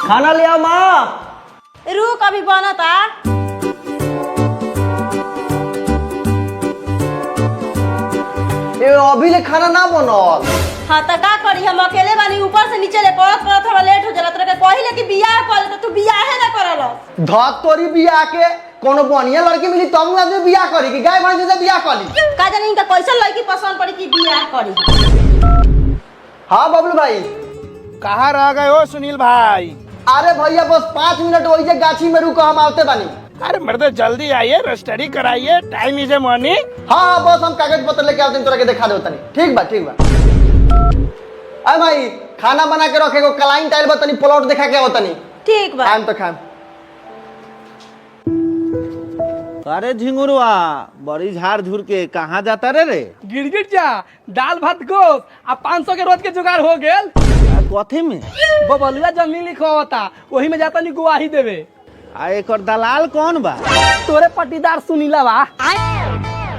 खाना ले आओ माँ। रुक अभी बनता। अभी ले खाना ना बनल। हाँ तो का करी, हम अकेले बानी, ऊपर से नीचे ले पड़त पड़त हमारा लेट हो जाला। तोरा के कहिले कि बियाह कर ले, तो तू बियाहे ना करल। धक तोरी बियाह के कोनो बढ़िया लड़की मिली तब ना आदमी बियाह करी कि गाय भैंस से बियाह करी। का जानी इनका कैसन लड़की पसंद पड़ी कि बियाह करी। हाँ बबलू भाई। कहाँ रह गए हो सुनील भाई? अरे भैया बस 5 मिनट वही से गाछी में रुको, हम आवते बानी। अरे मर्द जल्दी आइए, स्टडी कराइए, टाइम इज ए मनी। हाँ बस हम कागज पत्र लेके आते हैं, तोरा के दिखा दो तनी। ठीक बा ठीक बा। अरे भाई खाना बना के रखे, क्लाइंट आइल बा, तनी प्लॉट दिखा के आओ तनी। ठीक बा। खाम तो खाम। अरे झिंगुरवा बड़ी झाड़ झूर के कहाँ जाता रे? गिरगिट जा दाल भात गोश आ 500 के रोज के जुगाड़ हो गेल। कथी में? बबलुआ जमीन लिखवाता, वही में जाता नहीं गुआही देवे। आ एकर दलाल कौन बा? तोरे पट्टीदार सुनीला बा।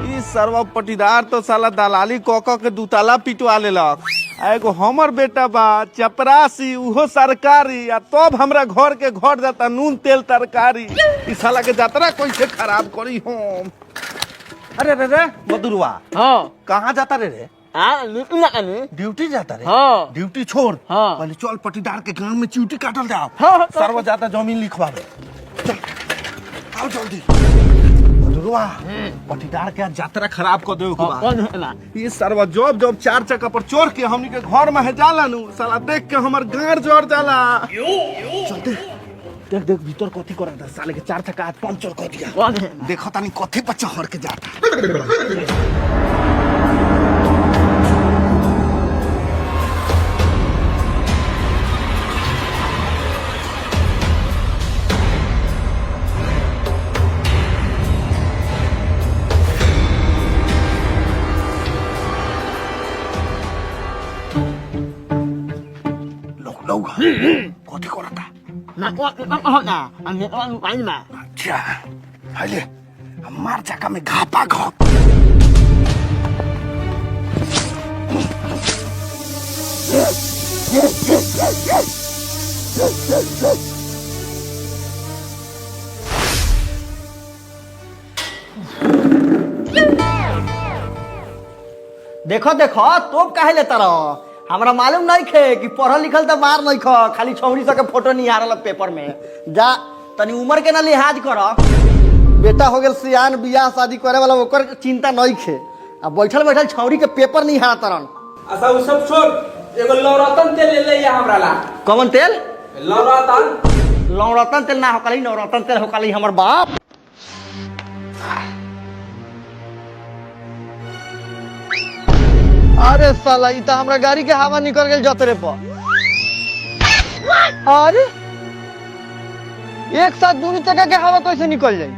ई सर्व पटीदार तो साला दलाली कौक के दूताला पिटवा लेलक। एगो हमर बेटा बा चपरासी, उहो सरकारी, आ तब हमरा घर के घर जाता नून तेल तरकारी। ई साला के यात्रा कैसे खराब करी हम। अरे रे रे मधुरवा, हाँ कहाँ जाता रे? ड्यूटी जाता रे? हाँ। ड्यूटी छोड़, हाँ। पहले चल पटीदार के गांव में च्यूटी काटल जाओ। हाँ। सर्व जाता जमीन लिखवावे। चल आओ जल्दी। मधुरवा पटीदार के यात्रा खराब कर दे ये सर्व जॉब जॉब 4 चक्का पर चोर के हमनी के घर में है जाला नु, साला देख के हमर गाड़ जोड़ जाला। चल देख देख भीतर कथी करत है, साले के 4 चक्का आज पंचर कर दिया। देखो तानी कथी पर चढ़ के जाता। लोग कथी करता? अच्छा पहले मार चक्का में घापा घाप। देखो देखो तोप काहे लेता रहो? हमरा मालूम नहीं खे कि पढ़ल लिखल तो मार नहीं खो, खाली छौरी सब के फोटो नहीं आ रहा पेपर में। जा तनी उम्र के ना लिहाज कर। बेटा हो गेल सियान, बियाह शादी करे वाला, ओकर चिंता नहीं खे। अब बैठल बैठल छौरी के पेपर नहीं हारा तरन। अच्छा उ सब छोड़, एगो लौरतन तेल ले ले या हमरा ला। कौन तेल? लौरतन। लौरतन तेल ना होकली, नौरतन तेल होकली हमर बाप। अरे साला ई त हमरा गाड़ी के हवा निकल गेल जतरे पर। अरे एक साथ दोनों चक्का के हवा कैसे निकल जाई?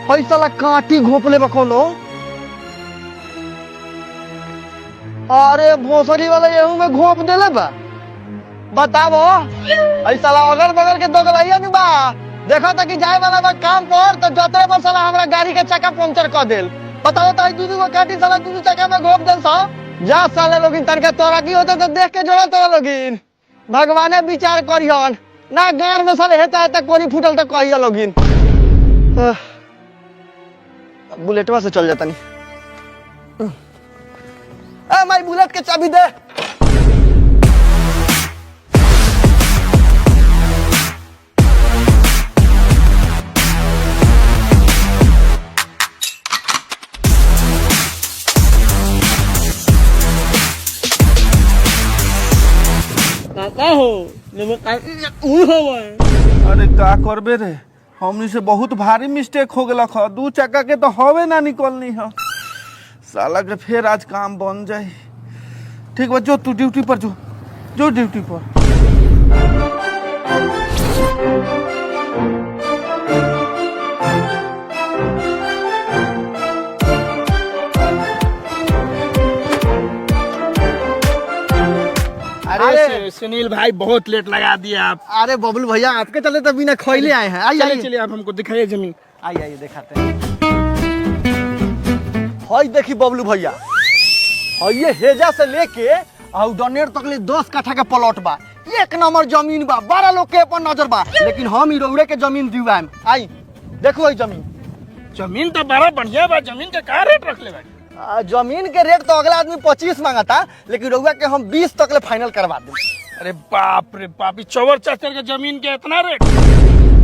हई साला काटी घोपले बा कोनो। अरे भोसड़ी वाला एहू में घोप देले बा। बताओ हई साला अगल बगल के दोगलैया में बा। देखो तो कि जाए वाला बा काम पर, तो जतरे पर साला हमरा गाड़ी के चक्का पंक्चर कर देल। बताओ तो दूध को काटी साला दूध चक्का में घोप देल सा। जा साले लोगिन तनका तोरा की होता तो देख के जोड़ा तोरा लोगिन। भगवाने विचार करियन ना, गार में साले हेता हेता कोरी फूटल तो कहिया लोगिन। बुलेटवा से चल जाता नहीं। ए माई बुलेट के चाबी दे। अरे का करबे रे, हमनी से बहुत भारी मिस्टेक हो गया। 2 चक्का के तो हवे ना निकलनी है। साला के फिर आज काम बन जाए। ठीक बा, जो तू ड्यूटी पर जो ड्यूटी पर। अरे सुनील भाई बहुत लेट लगा दिया आप। अरे बबलू भैया आपके चले तो बिना खोइले आए हैं। आइए चलिए आप हमको दिखाइए जमीन। आइए दिखाते हैं। हई देखी बबलू भैया, हई ये हेजा से लेके और डनेर तकले 10 कट्ठा के प्लॉट बा, 1 नंबर जमीन बा, 12 लोग के ऊपर नजर बा, लेकिन हम ही रौड़े के जमीन दिवाएम। आई देखो ई जमीन। जमीन तो बड़ा बढ़िया बा, जमीन के का रेट रख ले भाई? जमीन के रेट तो अगला आदमी 25 मांगता, लेकिन रउआ के हम 20 तक ले फाइनल करवा दें। अरे बाप रे बाप, ई चौवर चाचर के जमीन के इतना रेट?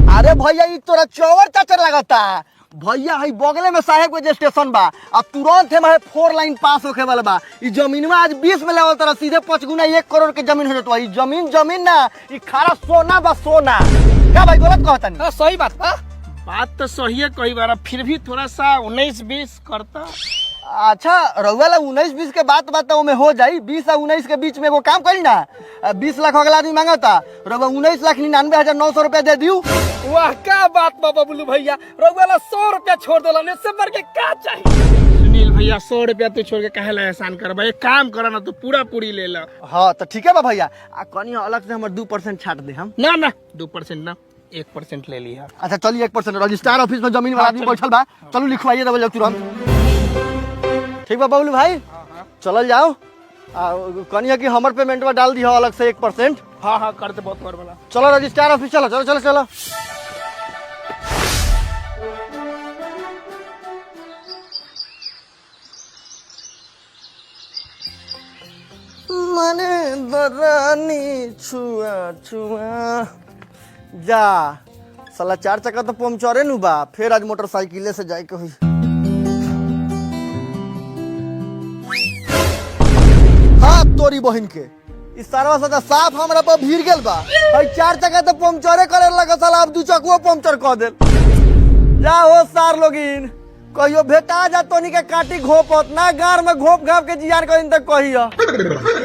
अरे भैया ई तोरा चौवर चाचर लगता भैया, हई बगले में साहेब के स्टेशन बा, अब तुरंत है 4 लाइन पास होके वाला बा। ई जमीनवा आज 20 में लेवल तरह सीधे 5 गुना 1 करोड़ के जमीन हो जाता। ई जमीन ना, ई खारा सोना बा, सोना। क्या भाई गलत कहता नहीं? सही बात बा। बात तो सही है, कई बार फिर भी थोड़ा सा 19-20 करता। अच्छा रउआ ला 19-20 के बात में हो जाई। 20 और 19 के बीच में वो काम करी ना। 20 लाख अगला आदमी मांगता, रउआ 19,99,900 रुपया दे दियो। वाह क्या बात बा बबलू भैया, रउआ 100 रुपया छोड़ देला, इससे बढ़ के का चाहिए? सुनील भैया 100 रुपया तू छोड़ के काहे ला एहसान करबा? एक काम करा ना, तू पूरा पूरी ले ला। हाँ तो ठीक है बा भैया, कनी अलग से हमर 2% छाट दे हम। ना ना 2% ना, 1% ले लिया। अच्छा चलिए 1% रजिस्ट्रार ऑफिस में जमीन वाला आदमी बैठल बा, चलो लिखवाइए दबल जाओ तुरंत। ठीक बा बबलू भाई, चलल जाओ। कनिया की हमर पेमेंट में डाल दिया अलग से 1%। हाँ हाँ करते, बहुत कर वाला। चलो रजिस्ट्रार ऑफिस चलो चलो चलो चलो। मने दरानी छुआ छुआ जा, साला 4 चक्का तो पंचरे नु बा, फिर आज मोटरसाइकिले से जाए के हुई। हाँ तोरी बहन के इस सारा सदा साफ हमरा पर भीड़ गेल बा। भाई 4 चक्का तो पंचरे करे लगा, साला अब 2 चक्कुओ पंचर कर देल। जा हो सार लोगिन, कहियो भेटा जा तोनी के काटी घोपत ना, गार में घोप घाप के जियान करिन तक कहियो।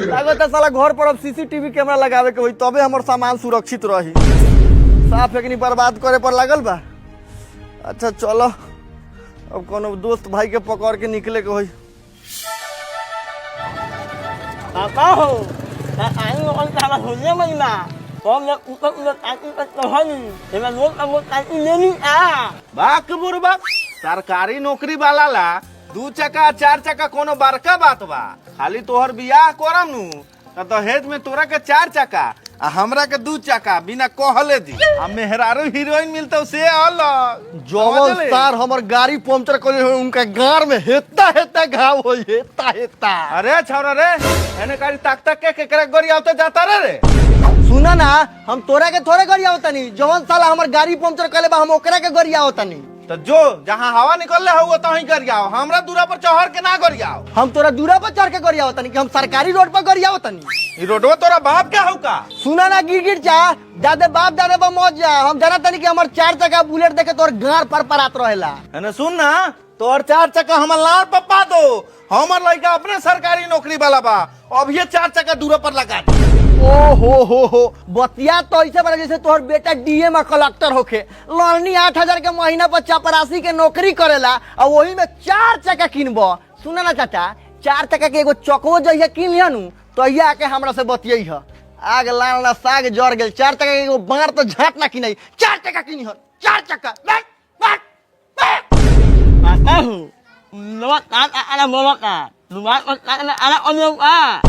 लागत है साला घर पर अब सीसीटीवी कैमरा लगावे के होई, तबे हमर सामान सुरक्षित रही। साफ एकनी बर्बाद करे पर लागल बा। अच्छा चलो अब कोनो दोस्त भाई के पकड़ के निकले के होई। का हो आई और साला होले महीना कम ने ऊपर ताकि तो हनी एमे लोग अब ताकि लेनी आ बाक बुरबक सरकारी नौकरी वाला ला 2 चक्का 4 चक्का कोनो बड़का बात बा? खाली तोहर बियाह करम नु त दहेज में तोरा के 4 चक्का आ हमरा के 2 चक्का बिना कहले दी। आ मेहरारू हीरोइन मिलतो से अलग। जवन सार हमर गाड़ी पंचर करे हो, उनका गार में हेता हेता घाव होई, हेता हेता। अरे छौरा रे, एने कारी ताक ताक के केकरा गड़ी आवते जाता रे। सुना ना, हम तोरा के थोड़े गरिया होतनी, जवन साला हमर गाड़ी पंचर करे बा हम ओकरा के गरिया होतनी। तो जो जहाँ हवा निकलले हो तो ही गरियाओ, हमरा दूरा पर चढ़ के ना गरियाओ। हम तोरा दूरा पर चढ़ के गरिया होतनी कि हम सरकारी रोड पर गरिया होतनी? ई रोडवा तोरा बाप क्या हो का? सुना ना गिर चा जादे बाप जाने पर मौज जा। हम जाना तनी कि हमर 4 चक्का बुलेट देखे तोर गार पर परात रहेला। है सुन ना, तोर 4 चक्का हमर लाल पप्पा दो, हमर लड़का अपने सरकारी नौकरी वाला बा, अब ये 4 चक्का दूरा पर लगा दे। ओ हो बतिया तो ऐसे बना जैसे तोहर बेटा डीएम कलेक्टर होके, लड़नी 8,000 के महीना पर चपरासी के नौकरी करेला और वही में 4 चक्का किनबो। सुना ना चाचा, 4 चक्का के एगो चकवो जइया किन लिया नु तो ये आके हमरा से बतियई ह। आग लाना साग जर गेल, 4 चक्का के एगो बार तो झाट ना किनई, 4 चक्का किनी ह, 4 चक्का। का हो लो का आला बोला का दुआ को आला ओने आ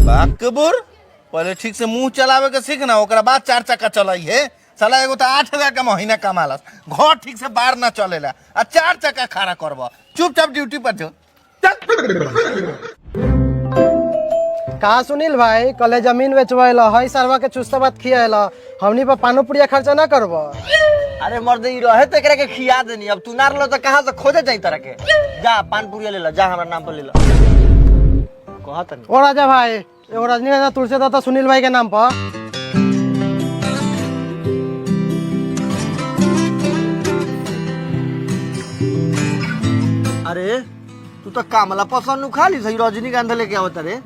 बाकबुर पहले ठीक से मुंह चलावे के सीख ना, ओकरा बाद 4 चक्का चलाई है। साला एगो तो 8,000 का महीना कमालस, घर ठीक से बाहर ना चलेला आ 4 चक्का खड़ा करबो। चुपचाप ड्यूटी पर जो कहा सुनील भाई, कल जमीन बेचवाइला हई सरवा के चुस्ता बात खियाला, हमनी पर पानो पुड़िया खर्चा ना करबो। अरे मर्द ई रहे तो एकरा के खिया देनी, अब तू ना रहलो तो कहां से खोजे जाई तरह के। जा पान पुड़िया ले ला, जा हमरा नाम पर ले ला। कहत नहीं ओ राजा भाई, एगो रजनीगंधा तुलसी दाता सुनील भाई के नाम पर। अरे तू तो कामला पसंद खा ली सही, रजनीगंधा लेके आवत रे।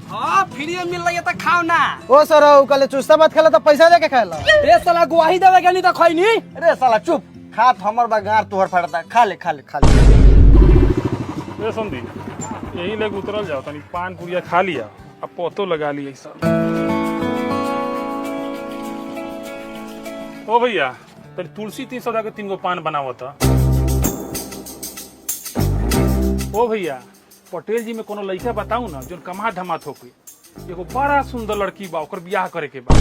हाँ फ्री में मिल रही है तो खाओ ना। ओ सर कल चुस्ता बात खेला तो पैसा दे के खाला। रे साला गुआही देवे गेली तो खैनी। अरे साला चुप, खात हमर बा गार तोहर फड़ता, खा ले खा ले खा ले। ए संदी यही लेके उतरल जाओ, तनी पान पुड़िया खा लिया, अब पोतो लगा लिया सब। ओ भैया तनी तुलसी 300 के 3 गो पान बनावता। ओ भैया पटेल जी में कोनो लड़का बताऊ ना जो कमा धमात हो कोई एगो बड़ा सुंदर लड़की बा, ओकर बियाह करे के बा।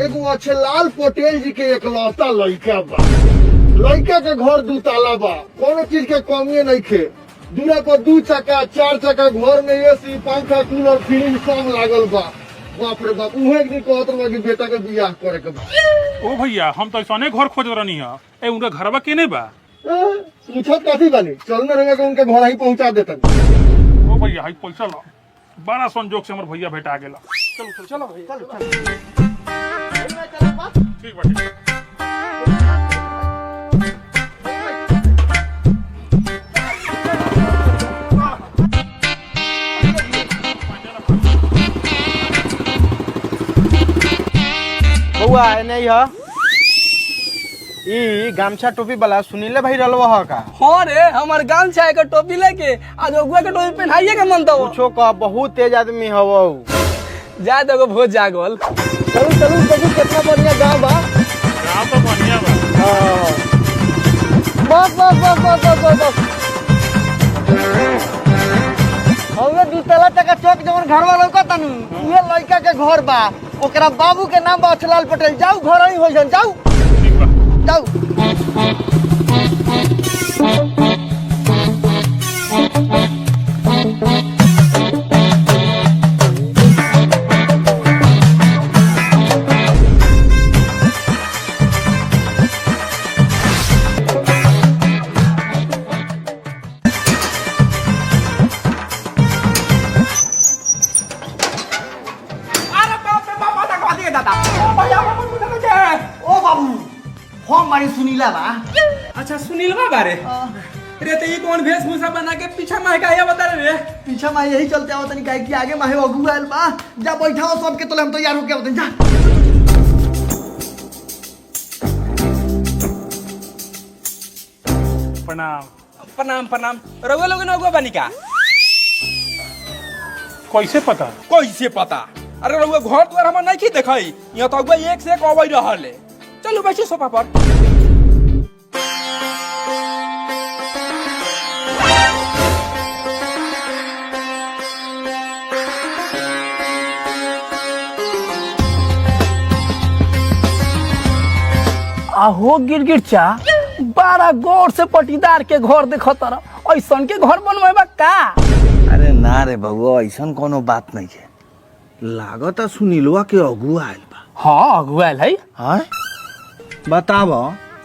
एगो अच्छे लाल पटेल जी के एकलौता लड़का बा। लड़का के घर 2 ताला बा, कोनो चीज के कमी नहीं खे। दूरा पर 2 चक्का 4 चक्का, घर में एसी पंखा कूलर फ्रिज सब लागल बा। बाप रे बाप, उहे एक दिन कहत रहा कि बेटा के बियाह करे के बा। ओ भैया, हम तो ऐसने घर खोज रहनी है। ए उनका घरवा केने बा? पूछत काथी बानी, चल न रंगा के उनके घर ही पहुंचा देतन। ओ भैया, हाई पैसा ला। बड़ा संजोग से हमर भैया भेटा गेला। चलो चलो भैया, चलो ठीक बा, ठीक बा। बउआ नहीं है ई गामछा टोपी वाला सुनीले भाई रलवा ह का? हाँ रे, हमार गाँव छाए के टोपी लेके आज अगुआ के टोपी पहनाइए के मन तो पूछो का बहुत तेज आदमी हवो। जा देखो भोज जागल। चलू चलू देखू कितना बढ़िया गाँव बा। गाँव तो बढ़िया बा। बस बस बस बस बस बस बस हवे 2 ताला तक चौक जवन घरवा लौकता नु, ये लड़का के घर बा। ओकरा बाबू के नाम बा अच्छलाल पटेल। जाऊ घर ही हो जान, जाऊ ठीक बा। जाऊ। ओ बाबू, फॉर्म मारी सुनीला बा। अच्छा सुनील बारे रे, तो ये कौन वेशभूषा बना के पीछा महकाया बता रे? पीछा में यही चलते आओ तनी, काहे कि आगे माहे अगू आयल बा। जा बैठाओ सबके, तोले हम तैयार होके आवतन। जा प्रणाम। प्रणाम प्रणाम। रउआ लोग अगुआ बनी का? कैसे पता? कैसे पता? अरे रउआ घर द्वार हमर नहीं की देखई, यहाँ तो अगुआ एक से एक अवै रहल है। चलो बैठिए सोफा पर। आहो गिरगिट चा, बड़ा गौर से पटीदार के घर देखो तारा, ऐसन के घर बनवेबा का? अरे ना रे बउआ, ऐसन कोनो बात नहीं है। लागत सुनीलवा के अगुआ आयल बा। हाँ अगुआ है। हाँ बताब,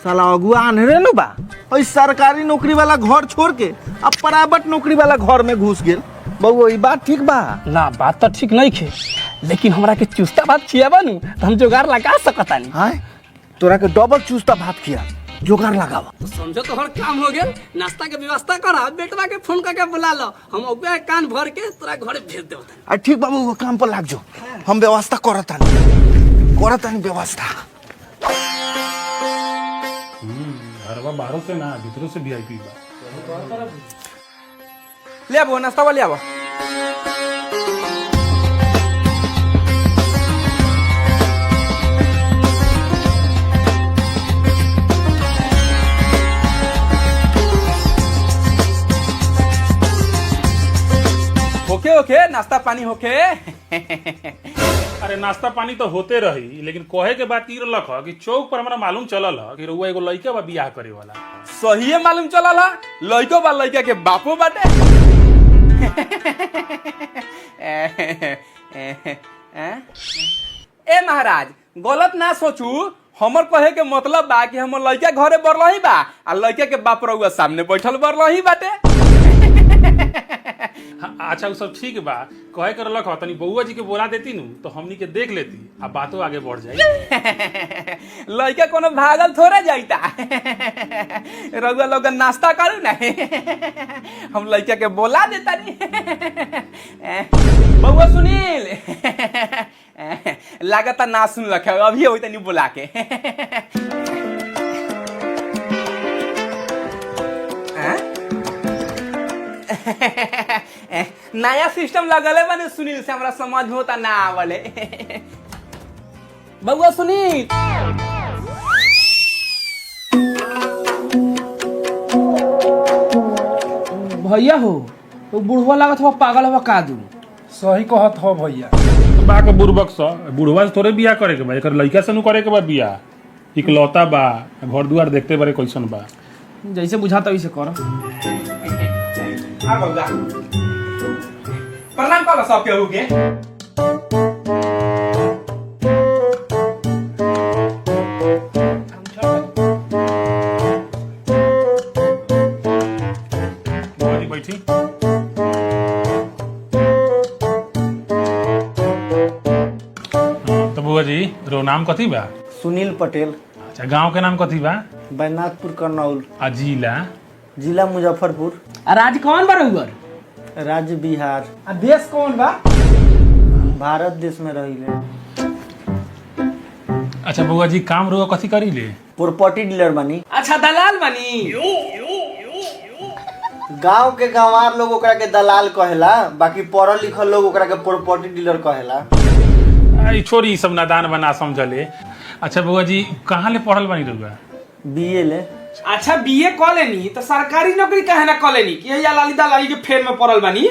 साला अगुआ अनहरे नु बा। और सरकारी नौकरी वाला घर छोड़ के अब प्राइवेट नौकरी वाला घर में घुस गेल। बउआ ई बात ठीक बा? ना बात तो ठीक नहीं खे, लेकिन हमरा के चुस्ता बात खियाबा नु तो हम जुगाड़ लगा सकतानी। हाँ तोरा के डबल चुस्ता भात खिया, जुगाड़ लगावा। समझो तो हर काम हो गेल। नाश्ता के व्यवस्था करा, बेटवा के फोन करके बुला लो, हम अगुआ कान भर के तोरा घरे भेज देबो। ठीक बाबू, वो काम पर लाग जाओ। हम व्यवस्था करतानी व्यवस्था। घरवा बाहरों से ना, भीतरों से VIP बा। ले आबो नाश्ता वाले आबो। ओके ओके, नाश्ता पानी होके। अरे नाश्ता पानी तो होते रही, लेकिन कहे के बात ई रहलक ह कि चौक पर हमरा मालूम चलल ह कि रउआ एगो लड़का बा बियाह करे वाला। सही मालूम चलल हा, लइको बा लइका के बापो बाटे। ए महाराज, गलत ना सोचू, हमर कहे के मतलब बा कि हमर लइका घरे बरलही बा आ लइका के बाप रउआ सामने बैठल बरलही बाटे। अच्छा, वो सब ठीक बा। कहे कर रख तनी बउआ जी के बोला देती नु तो हमनी के देख लेती, अब बातों आगे बढ़ जाई। लइका कोनो भागल थोड़ा जाइता। रउआ लोग नाश्ता करू ना, हम लइका के बोला देता नी। बउआ सुनील, लागता ना सुन लख, अभी होई तनी बुला के। नया सिस्टम लगले बने सुनील से, हमरा समझ में होता ना आवले। बउआ सुनील, भैया हो तो बुढ़वा लागत हो पागल हो का दू सही कहत हो भैया। बा के बुढ़बक सा बुढ़वा से थोड़े बियाह करे के बा, एकर लइका से नु करे के बा बियाह। इकलौता बा, घर दुआर देखते बारे कैसन बा। जैसे बुझाता वैसे कर। प्रणाम कर सब केहू के। बुआ जी बैठी। तो बुआ जी रो नाम कथी बा? सुनील पटेल, अच्छा गांव के नाम कथी बा? बैनाथपुर करनौल, आ जिला? जिला मुजफ्फरपुर, राज्य कौन बा रहुआ? राज्य बिहार, देश कौन बा? भारत देश में रहिले। अच्छा बुआ जी काम रुआ कथी करी ले? प्रॉपर्टी डीलर बनी। अच्छा दलाल बनी। गांव के गंवार लोग ओकरा के दलाल कहेला, बाकी पढ़ल लिखल लोग ओकरा के प्रॉपर्टी डीलर कहेला। आई छोरी ई सब नादान बना समझले। अच्छा बुआ जी कहाँ ले पढ़ल बनी रुआ? बीए ले। अच्छा बीए कॉ लेनी तो सरकारी नौकरी काहे ना कॉ लेनी कि या लाली दलाली के फेर में पड़ल बनी?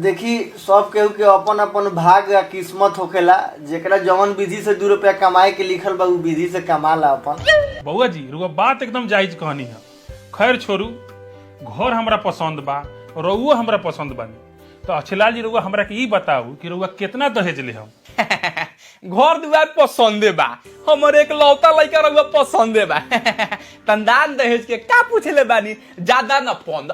देखी सब केहू के अपन अपन भाग या किस्मत होखेला, जेकरा जवन विधि से 2 रुपया कमाए के लिखल बा उ विधि से कमाला अपन। बउआ जी रुआ बात एकदम जायज कहनी है। खैर छोरू, घर हमरा पसंद बा, रउआ हमरा पसंद बानी। तो अछलाल जी रुआ हमरा के ई बताऊ कि रुआ कितना दहेज ले हम? घर दुआर पसंदे बा, हमर एक लौता लइका रहुआ पसंदे बा। तंदान दहेज के का पूछले बानी, ज्यादा न पंद।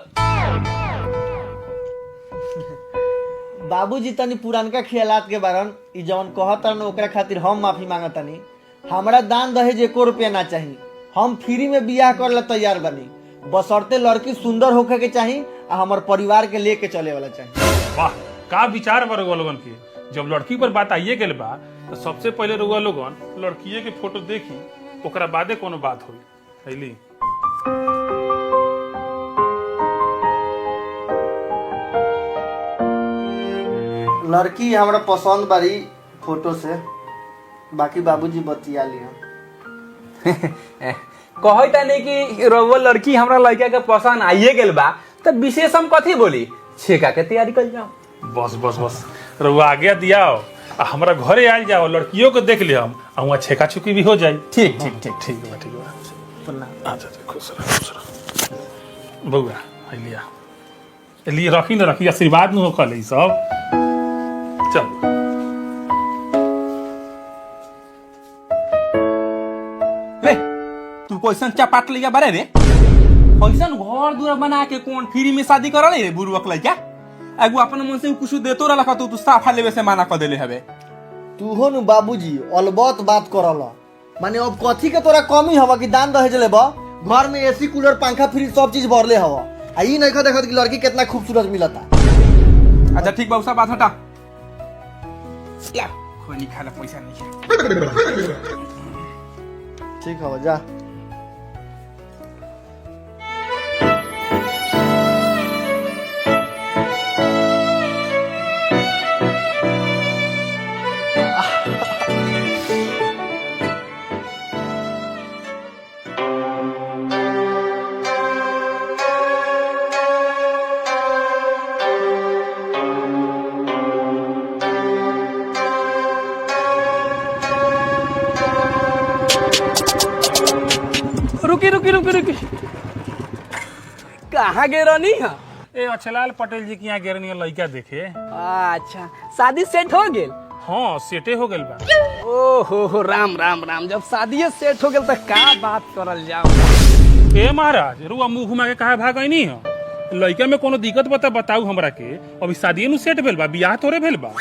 बाबूजी तनी पुरानका ख्यालात के बारन ई जवन कहतन ओकरा खातिर हम माफी मांगतनी। हमरा दान दहेज 1 रुपया ना चाहिए। हम फ्री में बियाह करला तैयार बनी, बशर्ते लड़की सुंदर होखे के चाहिए आ हमर परिवार के लेके चले वाला चाहिए। वाह का विचार बा रुआ लोगन के। जब लड़की पर बात आइए गेल बा तो सबसे पहले रुआ लोगन लड़कीए के फोटो देखी, ओकरा बादे कोनो बात होई। हैली लड़की हमरा पसंद बारी फोटो से, बाकी बाबूजी बतिया लिया। कहता नहीं कि रहुआ लड़की हमरा लड़का के पसंद आइए गेल बा तो विशेष हम कथी बोली, छेका के तैयारी कर जाओ। बस बस बस रुआ आगे दियाओ आ हमरा घरे आइल जाओ, लड़कियों को देख ले हम आ वहाँ छेका छुकी भी हो जाए। ठीक ठीक ठीक ठीक बा ठीक बा। प्रणाम। अच्छा अच्छा खुश रह खुश रह। बउआ लिया लिए रखी न रखी, आशीर्वाद न हो कल ई सब। चल रे तू कैसन चपाट लिया बारे रे? कैसन घर दुआर बना के कौन फ्री में शादी करा रे बुरुवक लइका? एगो अपन मन से कुछ देतो रहला तो तू साफा लेवे से माना कर देले हवे। तू हो न बाबूजी अलबत बात करला, माने अब कथी के तोरा कमी हवा कि दान दहेज लेबा? घर में एसी कूलर पंखा फ्रिज सब चीज भरले हवा, आ ई नहीं देखत कि लड़की कितना खूबसूरत मिलता। अच्छा ठीक बा सब बात हटा। ला खोनी खाला पैसा नहीं है। ठीक हवा जा। रुकी रुकी रुकी रुकी, कहाँ गे रहनी है? ए अछलाल पटेल जी के यहाँ गेरनी लड़का देखे। अच्छा शादी सेट हो गेल? हाँ सेटे हो गेल बा। ओहो राम राम राम, जब शादी सेट हो गेल तो का बात करल जाओ। ए महाराज रुआ मुंह घुमा के कहा भाग नहीं है? लड़का में कोनो दिक्कत बता बताऊ हमरा के। अभी शादी नु सेट भेल बा, बियाह तोरे भेल बा।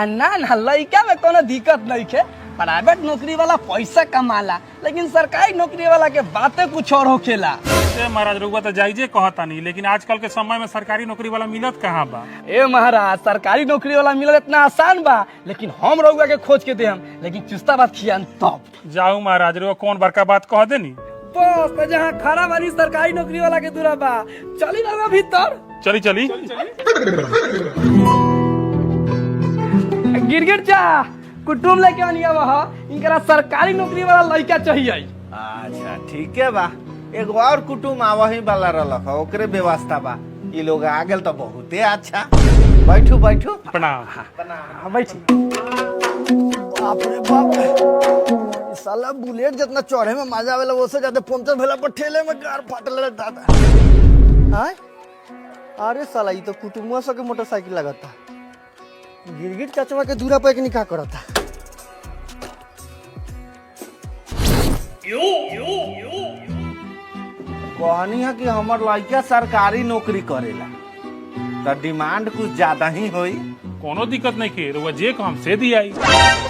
ना ना लड़का में कोनो दिक्कत नहीं है। प्राइवेट नौकरी वाला पैसा कमाला, लेकिन सरकारी नौकरी वाला के बातें कुछ और होखेला। ए महाराज रुआ तो जाइजे कहता नहीं, लेकिन आजकल के समय में सरकारी नौकरी वाला मिलत कहाँ बा? ए महाराज सरकारी नौकरी वाला मिलल इतना आसान बा, लेकिन हम रउआ के खोज के दे हम, लेकिन चुस्ता बात खियान तब। जाऊ महाराज रुआ कौन बड़का बात कह देनी। बस तो जहाँ खड़ा बानी सरकारी नौकरी वाला के दूरा बा, चली रउआ भीतर। चली चली गिरगिट जा कुटुम लेके आनिया वह, इनकरा सरकारी नौकरी वाला लड़का चाहिए। अच्छा ठीक है बा, एगो और कुटुम आवही वाला रहलक ह, ओकरे व्यवस्था बा। ई लोग आ गेल तो बहुते अच्छा। बैठू बैठू। प्रणाम। हाँ बैठी। बाप रे बाप, साला बुलेट जितना चढ़े में मजा आवेला उससे ज्यादा पंचर भेला पर ठेले में गार फाटल रे दादा। हाय अरे साला ई तो कुटुम्बा सब के मोटरसाइकिल लगता। गिरगिट चचवा के दूरा पे निकाह करता। कहनी है कि हमर लड़का सरकारी नौकरी करेला तो डिमांड कुछ ज्यादा ही होई। कोनो दिक्कत नहीं के रउआ जे काम से दी आई।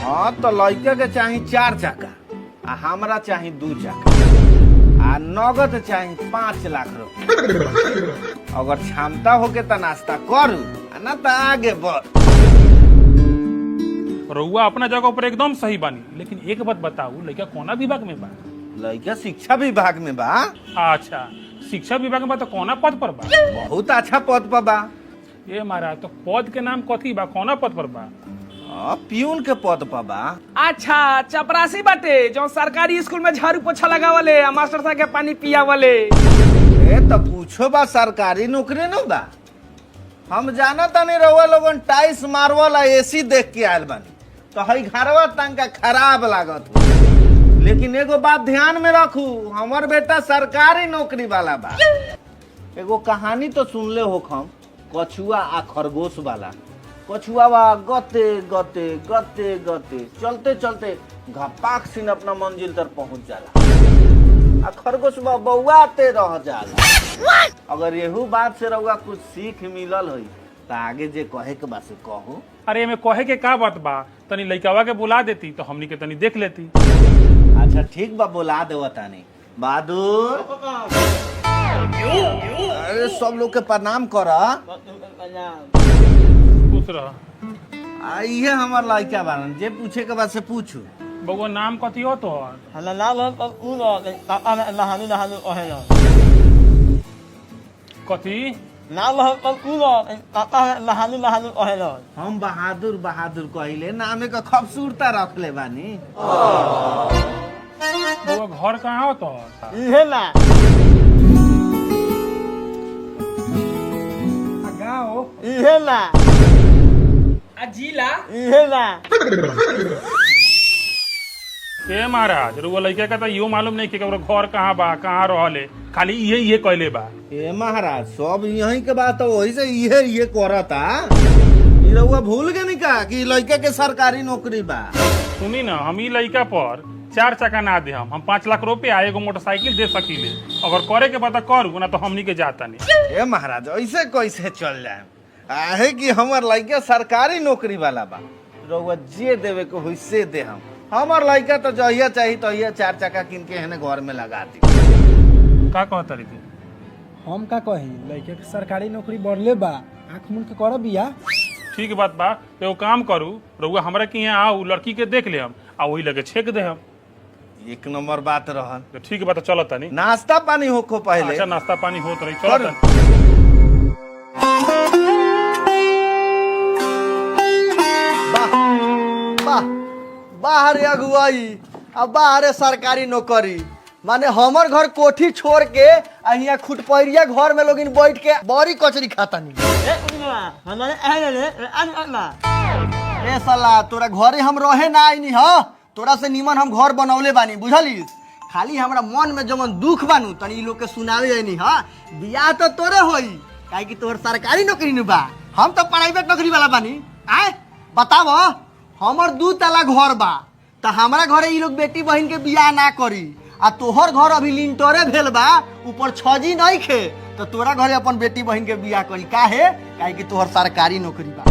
हाँ तो लड़का के चाही 4 चक्का आ हमरा चाही 2 चक्का आ नगद चाही 5 लाख रुपया। अगर क्षमता होके तो नाश्ता करू आ ना तो आगे बढ़। रउआ अपना जगह पर एकदम सही बानी, लेकिन एक बात बताऊ, लड़का कोना विभाग में बा? लड़का शिक्षा विभाग में बा। अच्छा, शिक्षा विभाग में बा तो कोना पद पर बा? बहुत अच्छा पद पर बा। ये महाराज, तो पद के नाम कथी बा, कोना पद पर बा? प्यून के पद पर बा। अच्छा चपरासी बाटे जो सरकारी स्कूल में झाड़ू पोछा लगावले आ मास्टर साहब के पानी पियावले। ए तो पूछो बा, सरकारी नौकरी न बा। हम जाना तनी रउआ लोगन टाइल्स मार्बल आ एसी देख के आयल बानी तो हई घरवा तंका खराब लागत हो। लेकिन एगो बात ध्यान में रखू, हमर बेटा सरकारी नौकरी वाला बा। एगो कहानी तो सुनले हो हम, कछुआ आ खरगोश वाला। कछुआ बा गते गते गते गते चलते चलते घपाक सिन अपना मंजिल तक पहुंच जाला। आ खरगोश बा बौआते रह जाला। अगर यहू बात से रउआ कुछ सीख मिलल होई तो आगे जे कहे के बा से कहू। अरे एमे कहे के का बात बा, तनी लइकावा के बुला देती तो हमनी के तनी देख लेती। अच्छा ठीक बा, बुला देव तानी। बहादुर, अरे सब लोग के प्रणाम कर। खुश रह। ये हमार लड़का बारन, जे पूछे के बाद से पूछू। बउआ नाम कथी हो तो? कथी हम बहादुर बहादुर कहिले, नामे का खूबसूरता रख ले बानी। बउआ घर कहाँ हो तो? गाँव जिला के महाराज, रउआ लइका का तो यो मालूम नहीं कि ओकरा घर कहाँ बा, कहाँ रहले, खाली ये कहले बा। ए महाराज, सब यहीं के बात हो, वही से ये करता। ई रउआ भूल गए नहीं का कि लड़का के सरकारी नौकरी बा। सुनी ना, हम ई लइका पर 4 चक्का ना दे, हम 5 लाख रुपया एगो मोटरसाइकिल दे सकीले। अगर करे के बता करू ना तो हमनी के जाता नहीं। ए महाराज, ऐसे कैसे चल जाए? आहे कि हमार लड़का सरकारी नौकरी वाला बा। रउआ जे देवे को हुई से दे हम। हमार लड़का तो जहिया चाहिए तो 4 चक्का किन के हने घर में लगा दी। का कहता रही तू? हम का कही, लड़के के सरकारी नौकरी बढ़ले बा, आँख मुन के कर बिया। ठीक बात बा, तो काम करू, रउआ हमरा के यहाँ आओ, लड़की के देख ले हम आ वही लगे छेक दे हम। एक नंबर बात रहन। तो ठीक बात, चलत तनी। नाश्ता पानी होखो पहले। अच्छा, नाश्ता पानी होत रही, चलत करू। तनी। बाहर अगुवाई अब बाहर सरकारी नौकरी, माने हमर घर कोठी छोड़ के यहाँ खुटपैरिया घर में लोग बैठ के बड़ी कचरी खाता नहीं। ए साला, तोरा घरे हम रहे ना आईनी ह, तोरा से निमन हम घर बनौले बानी, बुझलिस? खाली हमरा मन में जमन दुख बानू तनी लोग के सुनावे आईनी ह। बियाह तो तोरे होई, काहे कि तोहर सरकारी नौकरी न बा, हम तो प्राइवेट नौकरी वाला बानी। आए बताव, हमर 2 तला घर बा तो हमरा घरे ई लोग बेटी बहन के बियाह ना करी, आ तोहर घर अभी लिंटरे भेल बा, ऊपर छजी नहीं खे, तो तोरा घरे अपन बेटी बहन के बियाह करी। काहे? काहे कि तोहर सरकारी नौकरी बा।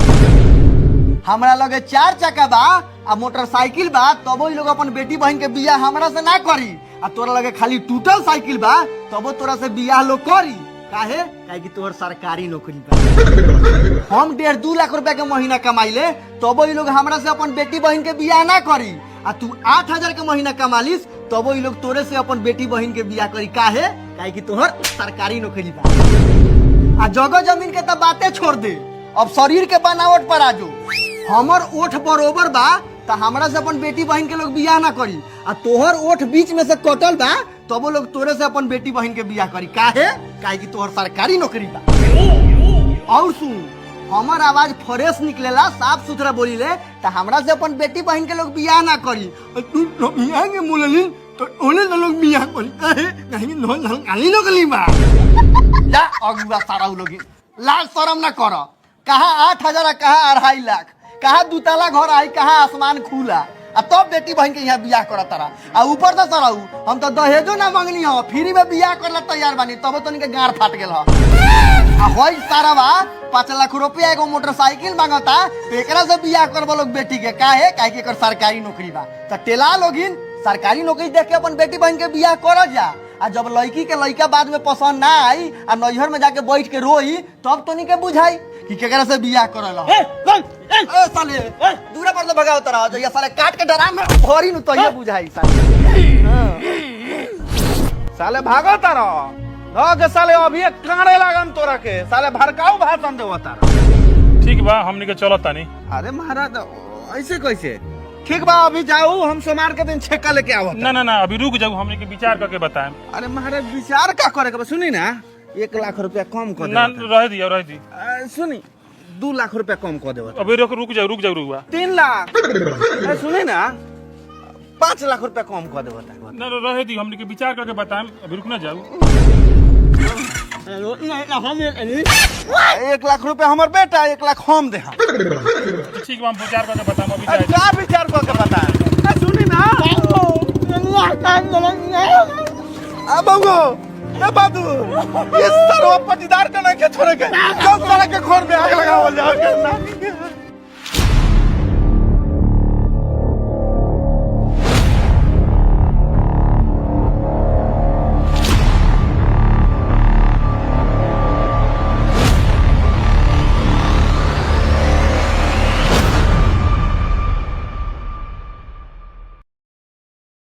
हमरा लगे 4 चक्का बा आ मोटरसाइकिल बा, तबो ई लोग अपन बेटी बहन के बियाह हमरा से ना करी। आ तोरा लगे खाली टूटल साइकिल बा, तबो तोरा से बियाह लोग करी। काहे? काहे कि तोहर सरकारी नौकरी बा। हम 1.5-2 लाख रुपया के महीना कमाइले, तबो ई लोग हमरा से अपन बेटी बहन के बियाह ना करी। आ तू 8,000 के महीना कमालिस, तबो ई लोग तोरे से अपन बेटी बहन के बियाह करी। काहे? काहे कि तोहर सरकारी नौकरी बा। आ जगह जमीन के तो बातें छोड़ दे, अब शरीर के बनावट पर आजो। हमर ओठ बरोबर बा तो हमरा से अपन बेटी बहन के लोग बियाह ना करी, आ तोहर ओठ बीच में से कटल बा तबो लोग तोरे से अपन बेटी बहन के बियाह करी। काहे कि तोहर सरकारी नौकरी बा। और सुन, हमार आवाज फ्रेश निकलेला, साफ सुथरा बोली ले, तो हमरा से अपन बेटी बहन के लोग बियाह ना करी। तू बियाह के बोलली तो ओने तो लोग बियाह करी। काहे कि नोन सरकारी नौकरी बा। जा अगुआ सारा लोग लाज शरम ना कर। कहा 8,000 कहा 2.5 लाख, कहा 2 ताला घर आई, कहा आसमान खुला, आ तब बेटी बहन के यहाँ बियाह करत तारा। आ ऊपर से सराऊ हम तो दहेजो ना मांगनी हो, फ्री में बियाह करला तैयार बानी, तब तो इनके गाड़ फाट गेल हो। आ होई सारा बा 5 लाख रुपया एगो मोटरसाइकिल मांगता, तो एकरा से बियाह करबो लोग बेटी के। काहे कि एकर सरकारी नौकरी बा। तो टेला लोगिन सरकारी नौकरी देख के अपन बेटी बहन के बियाह कर जा। आ जब लड़की के लड़का बाद में पसंद ना आई आ नैहर में जाके बैठ के रोई, तब तो नहीं के बुझाई कि केकरा से बियाह करल। ए साले दूरा पर तो भगाओ तरा, जो ये साले काट के डरा में भरी नु तो ये बुझाई साले भागो तारा न के साले अभी कांडे लागन तोरा के। साले भड़काऊ भाषण देव तारा। ठीक बा, हमनी के चलो तानी। अरे महाराज ऐसे कैसे? ठीक बा, अभी जाऊ, हम सोमवार के दिन छेका लेके आवत। ना अभी रुक जाऊ, हमनी के विचार करके बताएं। अरे महाराज विचार का करे के बा? सुनी ना, 1 लाख रुपया कम कर ना दे। रह दी। सुनी 2 लाख रुपया कम कर देव। अभी रुक जाऊ 3 लाख। सुनी ना 5 लाख रुपया कम कर देव। ना रह दी, हमनी के विचार करके बताएं। अभी रुक ना जाऊ। 1 लाख रुपया हमर बेटा, 1 लाख हम दे। ठीक बा, हम विचार करके बताएं। अभी जाए क्या विचार करके बताएं? सुनी ना बाबू, ये सर्व पटीदार का नहीं के छोड़े के सब सारा के खोर में आग लगावल जाओ।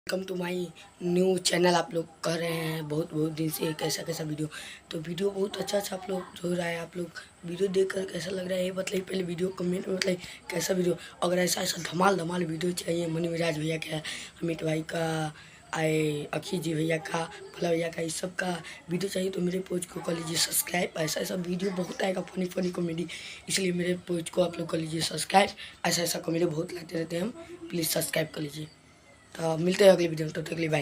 वेलकम टू माय न्यू चैनल। आप लोग कह रहे हैं बहुत दिन से कैसा वीडियो, तो वीडियो बहुत अच्छा आप लोग जो रहा है। आप लोग वीडियो देखकर कैसा लग रहा है ये बताइए पहले वीडियो कमेंट में बताइए कैसा वीडियो। अगर ऐसा धमाल वीडियो चाहिए मनी मिराज भैया का, अमित भाई का, आए अखिल जी भैया का, भला भैया का, इस सब का वीडियो चाहिए तो मेरे पेज को कर लीजिए सब्सक्राइब। ऐसा वीडियो बहुत आएगा, फनी कॉमेडी, इसलिए मेरे पेज को आप लोग कर लीजिए सब्सक्राइब। ऐसा कॉमेडी बहुत लाते रहते हैं हम, प्लीज़ सब्सक्राइब कर लीजिए। तो मिलते हैं अगले वीडियो में, तो अगली बाय।